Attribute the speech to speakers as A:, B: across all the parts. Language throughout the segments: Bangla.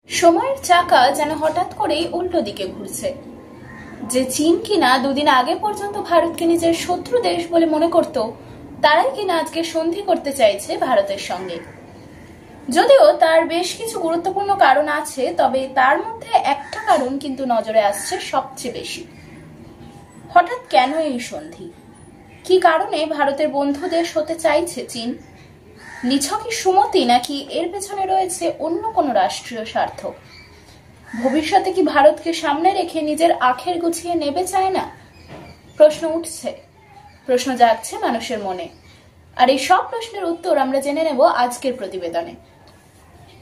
A: সময়ের চাকা যেন হঠাৎ করেই উল্টো দিকে ঘুরছে। যে চীন কিনা দুদিন আগে পর্যন্ত ভারতকে নিজের শত্রু দেশ বলে মনে করত, তারাই কিনা আজকে সন্ধি করতে চাইছে ভারতের সঙ্গে। যদিও তার বেশ কিছু গুরুত্বপূর্ণ কারণ আছে, তবে তার মধ্যে একটা কারণ কিন্তু নজরে আসছে সবচেয়ে বেশি। হঠাৎ কেন এই সন্ধি? কি কারণে ভারতের বন্ধু দেশ হতে চাইছে চীন? নিছকই সুমতি, নাকি এর পেছনে রয়েছে অন্য কোনো রাষ্ট্রীয় স্বার্থ? ভবিষ্যতে কি ভারতকে সামনে রেখে নিজের আখের গুছিয়ে নেবে চায় না? প্রশ্ন উঠছে, প্রশ্ন জাগছে মানুষের মনে। আর এই সব প্রশ্নের উত্তর আমরা জেনে নেব আজকের প্রতিবেদনে।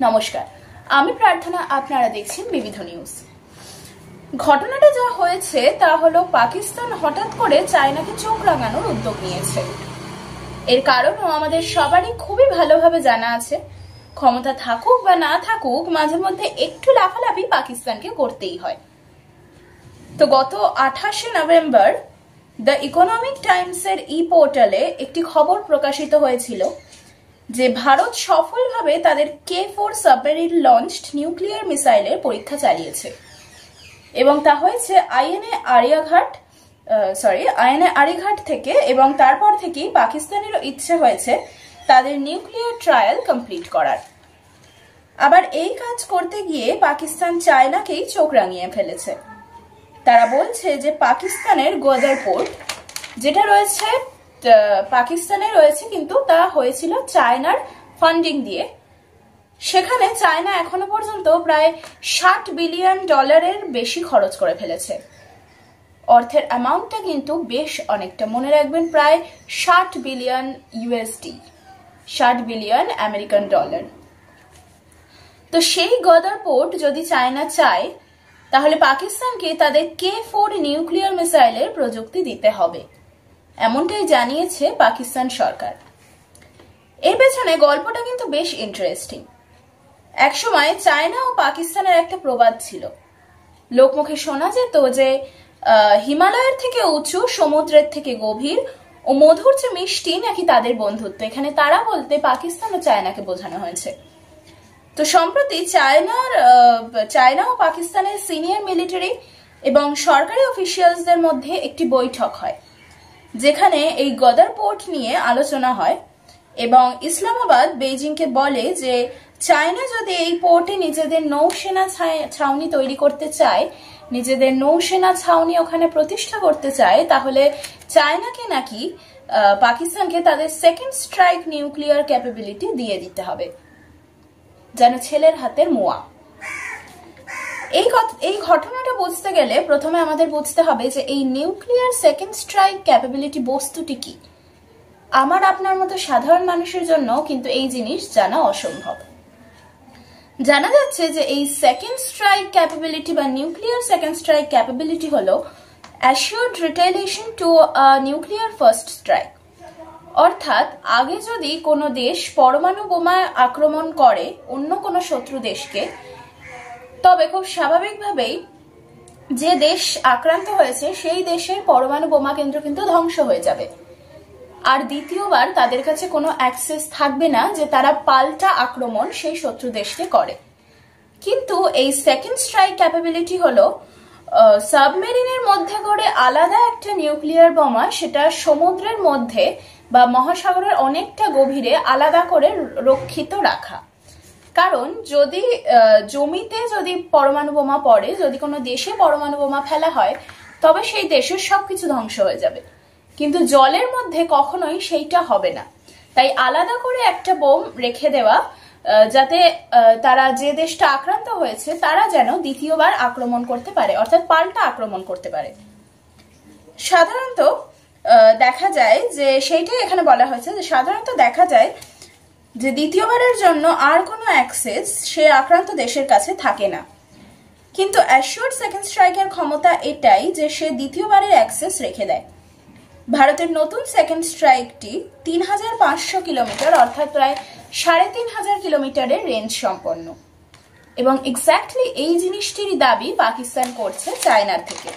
A: নমস্কার, আমি প্রার্থনা, আপনারা দেখছেন বিবিধ নিউজ। ঘটনাটা যা হয়েছে তা হলো, পাকিস্তান হঠাৎ করে চায়নাকে চোখ রাঙানোর উদ্যোগ নিয়েছে। এর কারণও আমাদের সবারই খুবই ভালোভাবে জানা আছে। ক্ষমতা থাকুক বা না থাকুক, মাঝে মধ্যে একটু লাফালাফি পাকিস্তানকে করতেই হয়। তো গত 28শে নভেম্বর দ্য ইকোনমিক টাইমসের পোর্টালে একটি খবর প্রকাশিত হয়েছিল যে ভারত সফলভাবে তাদের K4 সাবমেরিন লঞ্চড নিউক্লিয়ার মিসাইলের পরীক্ষা চালিয়েছে, এবং তা হয়েছে আইএনএ আরিঘাট থেকে। এবং তারপর থেকেই পাকিস্তানেরও ইচ্ছে হয়েছে তাদের নিউক্লিয়ার ট্রায়াল কমপ্লিট করার। আবার এই কাজ করতে গিয়ে পাকিস্তান চায়নাকেই চোখ রাঙিয়ে ফেলেছে। তারা বলছে যে পাকিস্তানের গোদার পোর্ট, যেটা রয়েছে পাকিস্তানে রয়েছে, কিন্তু তা হয়েছিল চায়নার ফান্ডিং দিয়ে। সেখানে চায়না এখনো পর্যন্ত প্রায় $60 বিলিয়ন বেশি খরচ করে ফেলেছে। অর্থের অ্যামাউন্টটা কিন্তু বেশ অনেকটা, মনে রাখবেন, প্রায় $60 বিলিয়ন, 60 বিলিয়ন আমেরিকান ডলার। তো সেই গদার পোর্ট যদি চায়না চায়, তাহলে পাকিস্তানকে তাদের K4 নিউক্লিয়ার মিসাইলের প্রযুক্তি দিতে হবে, এমনটাই জানিয়েছে পাকিস্তান সরকার। এর পেছনে গল্পটা কিন্তু বেশ ইন্টারেস্টিং। একসময় চায়না ও পাকিস্তানের একটা প্রবাদ ছিল। লোকমুখে শোনা যেত যে হিমালয়ের থেকে উঁচু, সমুদ্রের থেকে গভীর ও মধুর চেয়ে মিষ্টি নাকি তাদের বন্ধুত্ব। এখানে তারা বলতে পাকিস্তান ও চায়নাকে বোঝানো হয়েছে। তো সম্প্রতি চায়না ও পাকিস্তানের সিনিয়র মিলিটারি এবং সরকারি অফিসিয়ালসদের মধ্যে একটি বৈঠক হয়, যেখানে এই গদার পোর্ট নিয়ে আলোচনা হয়। এবং ইসলামাবাদ বেইজিংকে বলে যে চায়না যদি এই পোর্টে নিজেদের নৌসেনা ছাউনি তৈরি করতে চায়, নিজেদের নৌসেনা ছাউনি ওখানে প্রতিষ্ঠা করতে চায়, তাহলে চায়নাকে নাকি পাকিস্তানকে তাদের সেকেন্ড স্ট্রাইক নিউক্লিয়ার ক্যাপাবিলিটি দিয়ে দিতে হবে, যেন ছেলের হাতের মোয়া। এই ঘটনাটা বুঝতে গেলে প্রথমে আমাদের বুঝতে হবে যে এই নিউক্লিয়ার সেকেন্ড স্ট্রাইক ক্যাপাবিলিটি বস্তুটি কি। আমার আপনার মতো সাধারণ মানুষের জন্য কিন্তু এই জিনিস জানা অসম্ভব। জানা যাচ্ছে যে এই সেকেন্ড স্ট্রাইক ক্যাপাবিলিটি বা নিউক্লিয়ার সেকেন্ড স্ট্রাইক ক্যাপাবিলিটি হলো assured retaliation to nuclear first strike. অর্থাৎ আগে যদি কোনো দেশ পরমাণু বোমা আক্রমণ করে অন্য কোনো শত্রু দেশকে, তবে খুব স্বাভাবিকভাবেই যে দেশ আক্রান্ত হয়েছে সেই দেশের পরমাণু বোমা কেন্দ্র কিন্তু ধ্বংস হয়ে যাবে। আর দ্বিতীয়বার তাদের কাছে কোনো অ্যাক্সেস থাকবে না যে তারা পাল্টা আক্রমণ সেই শত্রু দেশকে করে। কিন্তু এই সেকেন্ড স্ট্রাইক ক্যাপাবিলিটি হলো সাবমেরিনের মধ্যে করে আলাদা একটা নিউক্লিয়ার বোমা, সেটা সমুদ্রের মধ্যে বা মহাসাগরের অনেকটা গভীরে আলাদা করে রক্ষিত রাখা। কারণ যদি জমিতে যদি পরমাণু বোমা পড়ে, যদি কোনো দেশে পরমাণু বোমা ফেলা হয়, তবে সেই দেশের সবকিছু ধ্বংস হয়ে যাবে। কিন্তু জলের মধ্যে কখনোই সেইটা হবে না। তাই আলাদা করে একটা বোম রেখে দেওয়া, যাতে তারা যে দেশটা আক্রান্ত হয়েছে তারা যেন দ্বিতীয়বার আক্রমণ করতে পারে, অর্থাৎ পাল্টা আক্রমণ করতে পারে। সাধারণত দেখা যায় যে সেইটাই এখানে বলা হয়েছে যে সাধারণত দেখা যায় যে দ্বিতীয়বারের জন্য আর কোনো অ্যাক্সেস সে আক্রান্ত দেশের কাছে থাকে না। কিন্তু অ্যাসিওর্ড সেকেন্ড স্ট্রাইকের ক্ষমতা এটাই যে সে দ্বিতীয়বারের অ্যাক্সেস রেখে দেয়। ভারতের নতুন সেকেন্ড স্ট্রাইকটি 3500 কিলোমিটার, অর্থাৎ প্রায় 3500 কিলোমিটারের রেঞ্জ সম্পন্ন। এবং এক্স্যাক্টলি এই জিনিসটিরই দাবি পাকিস্তান করছে চায়নার থেকে।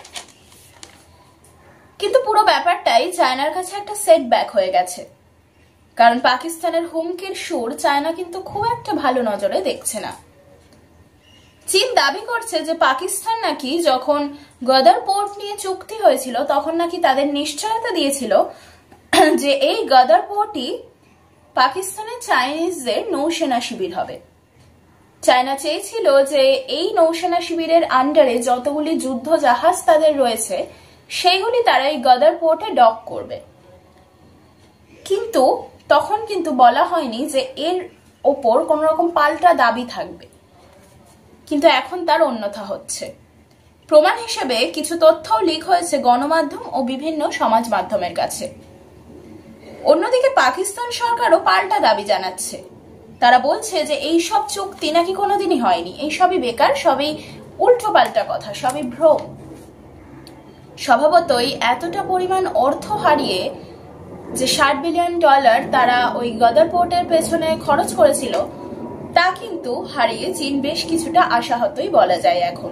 A: কিন্তু পুরো ব্যাপারটাই চায়নার কাছে একটা সেটব্যাক হয়ে গেছে। কারণ পাকিস্তানের হুমকির সুর চায়না কিন্তু খুব একটা ভালো নজরে দেখছে না। দাবি করছে যে পাকিস্তান নাকি যখন গদার পোর্ট নিয়ে চুক্তি হয়েছিল তখন নাকি তাদের নিশ্চয়তা দিয়েছিল যে এই গদার পোর্টই পাকিস্তানের চাইনিজদের নৌসেনা শিবির হবে। চায়না চেয়েছিল যে এই নৌসেনা শিবিরের আন্ডারে যতগুলি যুদ্ধ জাহাজ তাদের রয়েছে সেইগুলি তারা এই গদার পোর্টে ডক করবে, কিন্তু তখন কিন্তু বলা হয়নি যে এর ওপর কোন রকম পাল্টা দাবি থাকবে, কিন্তু এখন তার অন্যথা হচ্ছে। প্রমাণ হিসেবে কিছু তথ্যও লিক হয়েছে গণমাধ্যম ও বিভিন্ন সমাজ মাধ্যমের কাছে। অন্যদিকে পাকিস্তান সরকারও পাল্টা দাবি জানাচ্ছে। তারা বলছে যে এই সব চুক্তি নাকি কোনোদিনই হয়নি, এই সবই বেকার, সবই উল্টো পাল্টা কথা, সবই ভ্রম। স্বভাবতই এতটা পরিমাণ অর্থ হারিয়ে যে $60 বিলিয়ন তারা ওই গদার পোর্টের পেছনে খরচ করেছিল তা কিন্তু হারিয়ে চীন বেশ কিছুটা আশাহতই বলা যায়। এখন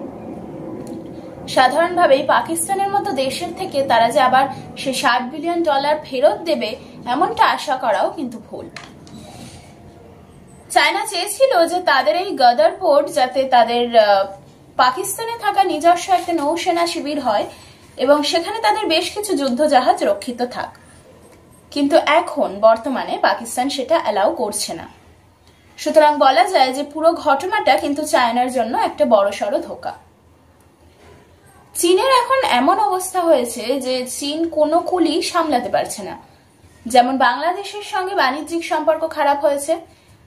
A: সাধারণভাবেই পাকিস্তানের মতো দেশের থেকে তারা যে আবার সে $60 বিলিয়ন ফেরত দেবে এমনটা আশা করাও কিন্তু ভুল। চায়না চেয়েছিল যে তাদের এই গদার পোর্ট যাতে তাদের পাকিস্তানে থাকা নিজস্ব একটা নৌসেনা শিবির হয় এবং সেখানে তাদের বেশ কিছু যুদ্ধ জাহাজ রক্ষিত থাক, কিন্তু এখন বর্তমানে পাকিস্তান সেটা অ্যালাউ করছে না। সুতরাং বলা যায় যে পুরো ঘটনাটা কিন্তু চায়নার জন্য একটা বড়সড় ধোঁকা। চীনের এখন এমন অবস্থা হয়েছে যে চীন কোনো কুলি সামলাতে পারছে না। যেমন বাংলাদেশের সঙ্গে বাণিজ্যিক সম্পর্ক খারাপ হয়েছে,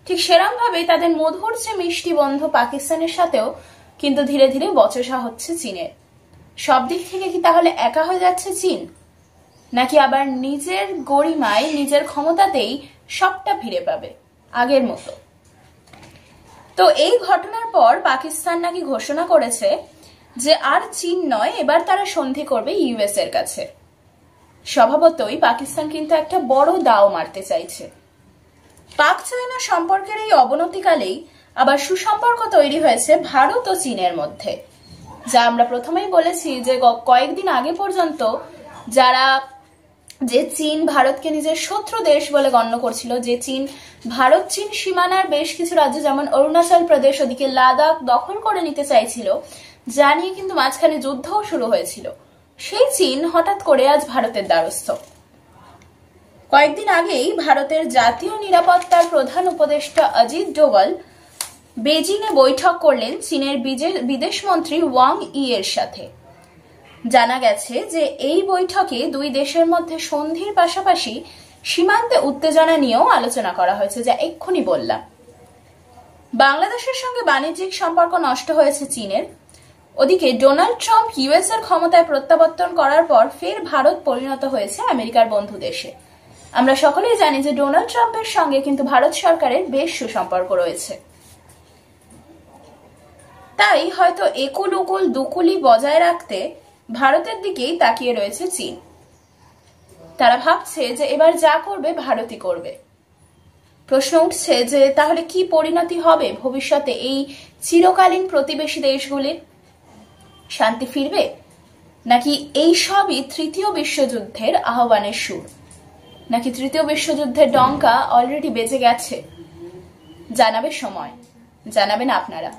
A: ঠিক সেরকম ভাবেই তাদের মধুর যে মিষ্টি বন্ধু পাকিস্তানের সাথেও কিন্তু ধীরে ধীরে বচসা হচ্ছে চীনের। সব দিক থেকে কি তাহলে একা হয়ে যাচ্ছে চীন, নাকি আবার নিজের গরিমায় নিজের ক্ষমতাতেই সবটা ফিরে পাবে আগের মতো? তো এই ঘটনার পর পাকিস্তান নাকি ঘোষণা করেছে যে আর চীন নয়, এবার তারা সন্ধি করবে ইউএস এর কাছে। স্বভাবতই পাকিস্তান কিন্তু একটা বড় দাও মারতে চাইছে। পাক চায়না সম্পর্কের এই অবনতিকালেই আবার সুসম্পর্ক তৈরি হয়েছে ভারত ও চীনের মধ্যে, যা আমরা প্রথমেই বলেছি যে কয়েকদিন আগে পর্যন্ত যারা যে চীন ভারতকে নিজের শত্রু দেশ বলে গণ্য করছিল, যে চীন ভারত চীন সীমানার বেশ কিছু রাজ্য যেমন অরুণাচল প্রদেশ ওদিকে লাদাখ দখল করে নিতে চাইছিল, যা নিয়ে কিন্তু মাঝখানে যুদ্ধও শুরু হয়েছিল, সেই চীন হঠাৎ করে আজ ভারতের দ্বারস্থ। কয়েকদিন আগেই ভারতের জাতীয় নিরাপত্তার প্রধান উপদেষ্টা অজিত ডোভাল বেজিং এ বৈঠক করলেন চীনের বিদেশমন্ত্রী ওয়াং ই এর সাথে। জানা গেছে যে এই বৈঠকে দুই দেশের মধ্যে সন্ধির পাশাপাশি সীমান্তে উত্তেজনা নিয়েও আলোচনা করা হয়েছে, যা এক্ষুনি বললাম। বাংলাদেশের সঙ্গে বাণিজ্যিক সম্পর্ক নষ্ট হয়েছে চীনের। ওদিকে ডোনাল্ড ট্রাম্প ইউএস এর ক্ষমতায় প্রত্যাবর্তন করার পর ফের ভারত পরিণত হয়েছে আমেরিকার বন্ধু দেশে। আমরা সকলেই জানি যে ডোনাল্ড ট্রাম্পের সঙ্গে কিন্তু ভারত সরকারের বেশ সুসম্পর্ক রয়েছে। তাই হয়তো একুল উকুল দুকুলি বজায় রাখতে ভারতের দিকেই তাকিয়ে রয়েছে চীন। তারা ভাবছে যে এবার যা করবে ভারতই করবে। প্রশ্ন উঠছে যে তাহলে কি পরিণতি হবে ভবিষ্যতে এই চিরকালীন প্রতিবেশী দেশগুলির? শান্তি ফিরবে, নাকি এই সবই তৃতীয় বিশ্বযুদ্ধের আহ্বানের সুর, নাকি তৃতীয় বিশ্বযুদ্ধের ডঙ্কা অলরেডি বেজে গেছে? জানাবে সময়, জানাবেন আপনারা।